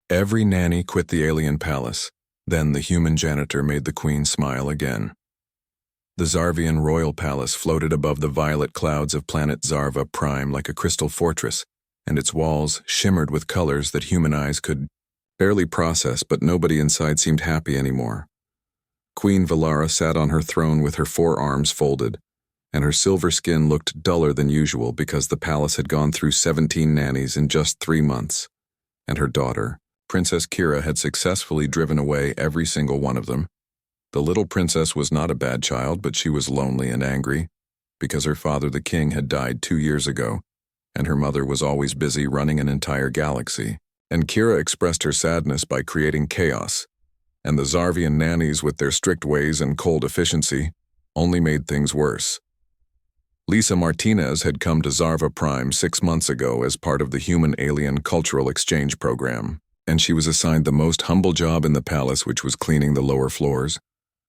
Every nanny quit the alien palace. Then the human janitor made the queen smile again. The Zarvian royal palace floated above the violet clouds of planet Zarva Prime like a crystal fortress, and its walls shimmered with colors that human eyes could barely process, but nobody inside seemed happy anymore. Queen Valara sat on her throne with her forearms folded, and her silver skin looked duller than usual because the palace had gone through 17 nannies in just 3 months, and her daughter, Princess Kira, had successfully driven away every single one of them. The little princess was not a bad child, but she was lonely and angry because her father, the king, had died 2 years ago, and her mother was always busy running an entire galaxy. And Kira expressed her sadness by creating chaos, and the Zarvian nannies, with their strict ways and cold efficiency, only made things worse. Lisa Martinez had come to Zarva Prime 6 months ago as part of the Human-Alien Cultural Exchange Program, and she was assigned the most humble job in the palace, which was cleaning the lower floors,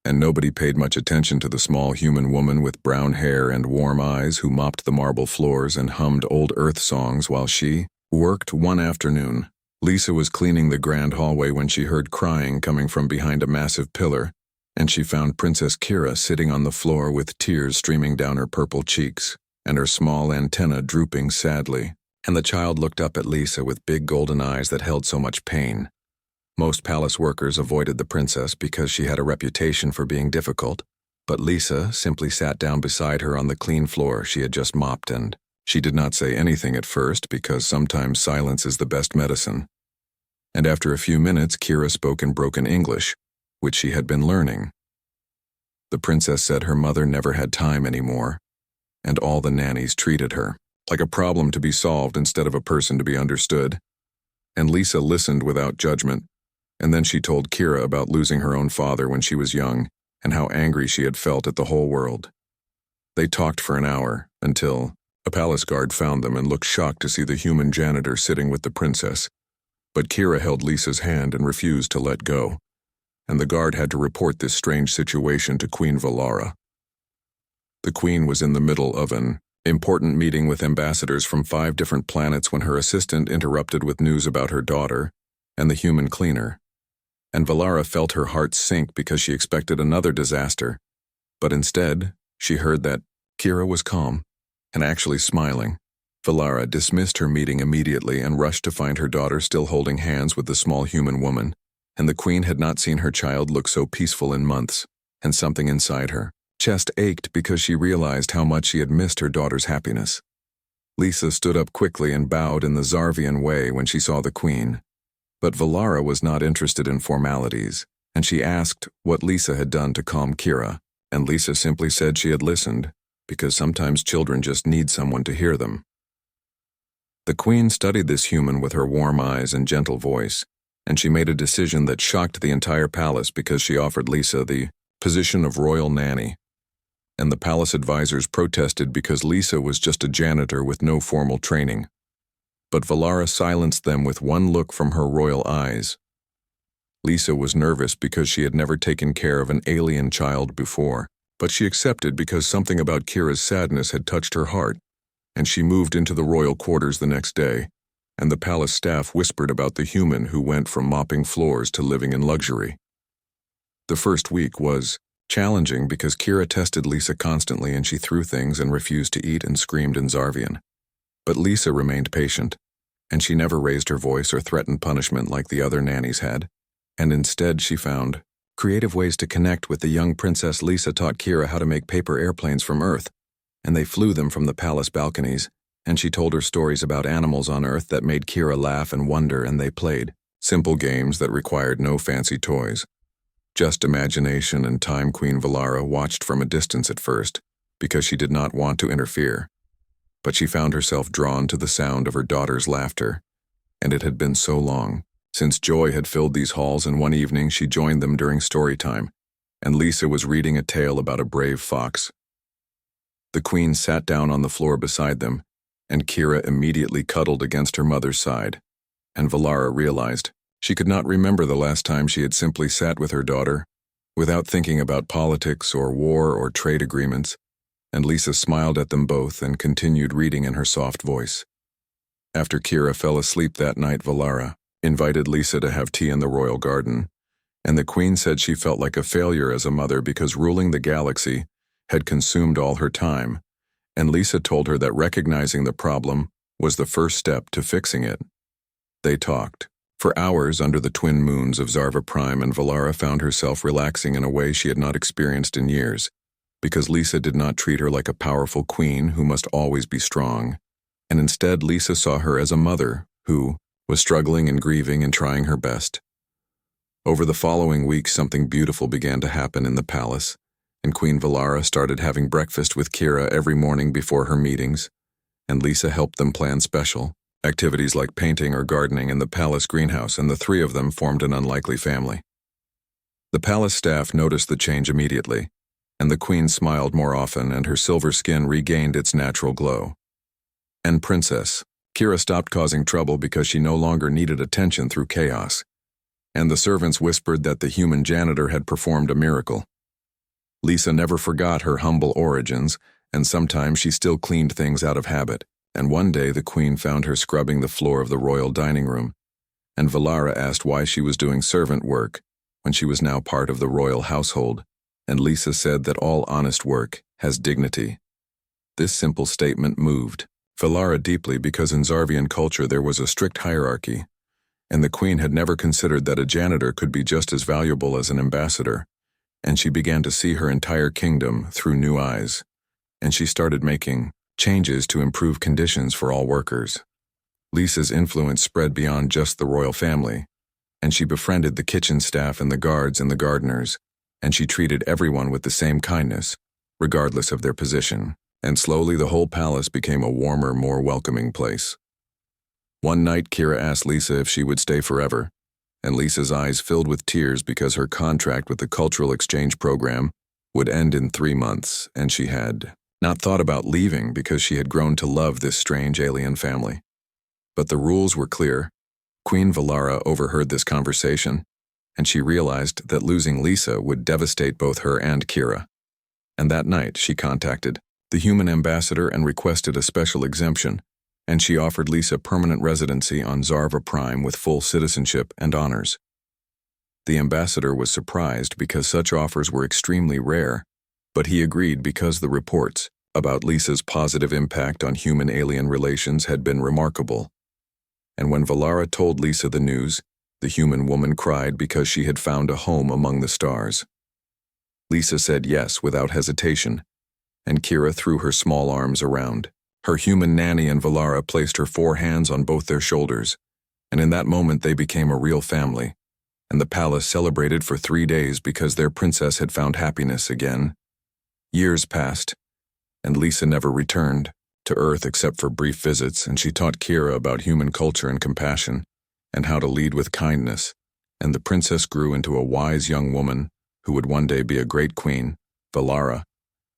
and nobody paid much attention to the small human woman with brown hair and warm eyes who mopped the marble floors and hummed old Earth songs while she worked. One afternoon, Lisa was cleaning the grand hallway when she heard crying coming from behind a massive pillar, and she found Princess Kira sitting on the floor with tears streaming down her purple cheeks and her small antenna drooping sadly. And the child looked up at Lisa with big golden eyes that held so much pain. Most palace workers avoided the princess because she had a reputation for being difficult, but Lisa simply sat down beside her on the clean floor she had just mopped, and she did not say anything at first because sometimes silence is the best medicine. And after a few minutes, Kira spoke in broken English, which she had been learning. The princess said her mother never had time anymore, and all the nannies treated her like a problem to be solved instead of a person to be understood. And Lisa listened without judgment, and then she told Kira about losing her own father when she was young and how angry she had felt at the whole world. They talked for an hour until a palace guard found them and looked shocked to see the human janitor sitting with the princess. But Kira held Lisa's hand and refused to let go, and the guard had to report this strange situation to Queen Valara. The queen was in the middle of an important meeting with ambassadors from 5 different planets when her assistant interrupted with news about her daughter and the human cleaner. And Valara felt her heart sink because she expected another disaster, but instead, she heard that Kira was calm and actually smiling. Valara dismissed her meeting immediately and rushed to find her daughter still holding hands with the small human woman, and the queen had not seen her child look so peaceful in months, and something inside her chest ached because she realized how much she had missed her daughter's happiness. Lisa stood up quickly and bowed in the Zarvian way when she saw the queen. But Valara was not interested in formalities, and she asked what Lisa had done to calm Kira, and Lisa simply said she had listened, because sometimes children just need someone to hear them. The queen studied this human with her warm eyes and gentle voice, and she made a decision that shocked the entire palace because she offered Lisa the position of royal nanny. And the palace advisors protested because Lisa was just a janitor with no formal training. But Valara silenced them with one look from her royal eyes. Lisa was nervous because she had never taken care of an alien child before, but she accepted because something about Kira's sadness had touched her heart, and she moved into the royal quarters the next day, and the palace staff whispered about the human who went from mopping floors to living in luxury. The first week was challenging because Kira tested Lisa constantly and she threw things and refused to eat and screamed in Zarvian. But Lisa remained patient, and she never raised her voice or threatened punishment like the other nannies had, and instead she found creative ways to connect with the young princess. Lisa taught Kira how to make paper airplanes from Earth, and they flew them from the palace balconies, and she told her stories about animals on Earth that made Kira laugh and wonder, and they played simple games that required no fancy toys. Just imagination and time. Queen Valara watched from a distance at first, because she did not want to interfere. But she found herself drawn to the sound of her daughter's laughter, and it had been so long since joy had filled these halls, and one evening she joined them during story time, and Lisa was reading a tale about a brave fox. The queen sat down on the floor beside them, and Kira immediately cuddled against her mother's side, and Valara realized she could not remember the last time she had simply sat with her daughter, without thinking about politics or war or trade agreements, and Lisa smiled at them both and continued reading in her soft voice. After Kira fell asleep that night, Valara invited Lisa to have tea in the royal garden, and the queen said she felt like a failure as a mother because ruling the galaxy had consumed all her time, and Lisa told her that recognizing the problem was the first step to fixing it. They talked for hours under the twin moons of Zarva Prime, and Valara found herself relaxing in a way she had not experienced in years, because Lisa did not treat her like a powerful queen who must always be strong, and instead Lisa saw her as a mother who was struggling and grieving and trying her best. Over the following weeks, something beautiful began to happen in the palace, and Queen Valara started having breakfast with Kira every morning before her meetings, and Lisa helped them plan special activities like painting or gardening in the palace greenhouse, and the three of them formed an unlikely family. The palace staff noticed the change immediately, and the queen smiled more often, and her silver skin regained its natural glow. And Princess Kira stopped causing trouble because she no longer needed attention through chaos, and the servants whispered that the human janitor had performed a miracle. Lisa never forgot her humble origins, and sometimes she still cleaned things out of habit, and one day the queen found her scrubbing the floor of the royal dining room, and Valara asked why she was doing servant work when she was now part of the royal household, and Lisa said that all honest work has dignity. This simple statement moved Valara deeply because in Zarvian culture there was a strict hierarchy, and the queen had never considered that a janitor could be just as valuable as an ambassador, and she began to see her entire kingdom through new eyes, and she started making changes to improve conditions for all workers. Lisa's influence spread beyond just the royal family, and she befriended the kitchen staff and the guards and the gardeners, and she treated everyone with the same kindness, regardless of their position, and slowly the whole palace became a warmer, more welcoming place. One night Kira asked Lisa if she would stay forever, and Lisa's eyes filled with tears because her contract with the cultural exchange program would end in 3 months, and she had not thought about leaving because she had grown to love this strange alien family. But the rules were clear. Queen Valara overheard this conversation, and she realized that losing Lisa would devastate both her and Kira. And that night she contacted the human ambassador and requested a special exemption, and she offered Lisa permanent residency on Zarva Prime with full citizenship and honors. The ambassador was surprised because such offers were extremely rare, but he agreed because the reports about Lisa's positive impact on human-alien relations had been remarkable. And when Valara told Lisa the news, the human woman cried because she had found a home among the stars. Lisa said yes without hesitation, and Kira threw her small arms around her human nanny, and Valara placed her 4 hands on both their shoulders, and in that moment they became a real family, and the palace celebrated for 3 days because their princess had found happiness again. Years passed, and Lisa never returned to Earth except for brief visits, and she taught Kira about human culture and compassion, and how to lead with kindness, and the princess grew into a wise young woman who would one day be a great queen. Valara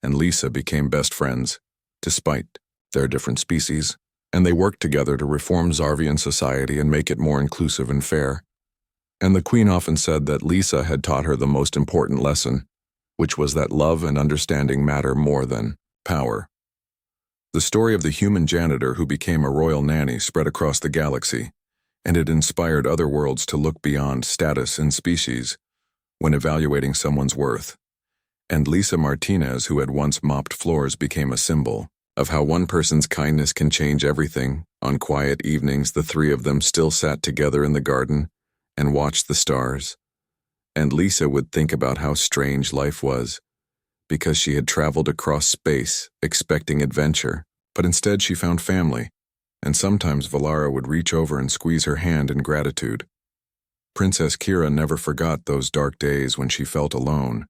and Lisa became best friends, despite their different species, and they worked together to reform Zarvian society and make it more inclusive and fair. And the queen often said that Lisa had taught her the most important lesson, which was that love and understanding matter more than power. The story of the human janitor who became a royal nanny spread across the galaxy, and it inspired other worlds to look beyond status and species when evaluating someone's worth. And Lisa Martinez, who had once mopped floors, became a symbol of how one person's kindness can change everything. On quiet evenings, the 3 of them still sat together in the garden and watched the stars. And Lisa would think about how strange life was, because she had traveled across space expecting adventure, but instead she found family, and sometimes Valara would reach over and squeeze her hand in gratitude. Princess Kira never forgot those dark days when she felt alone,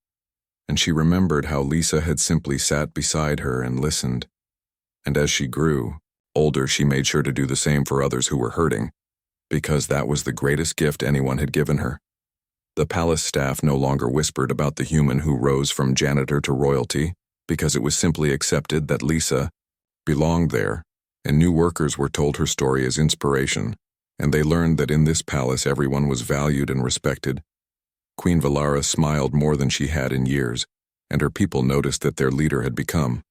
and she remembered how Lisa had simply sat beside her and listened. And as she grew older, she made sure to do the same for others who were hurting, because that was the greatest gift anyone had given her. The palace staff no longer whispered about the human who rose from janitor to royalty, because it was simply accepted that Lisa belonged there, and new workers were told her story as inspiration, and they learned that in this palace everyone was valued and respected. Queen Valara smiled more than she had in years, and her people noticed that their leader had become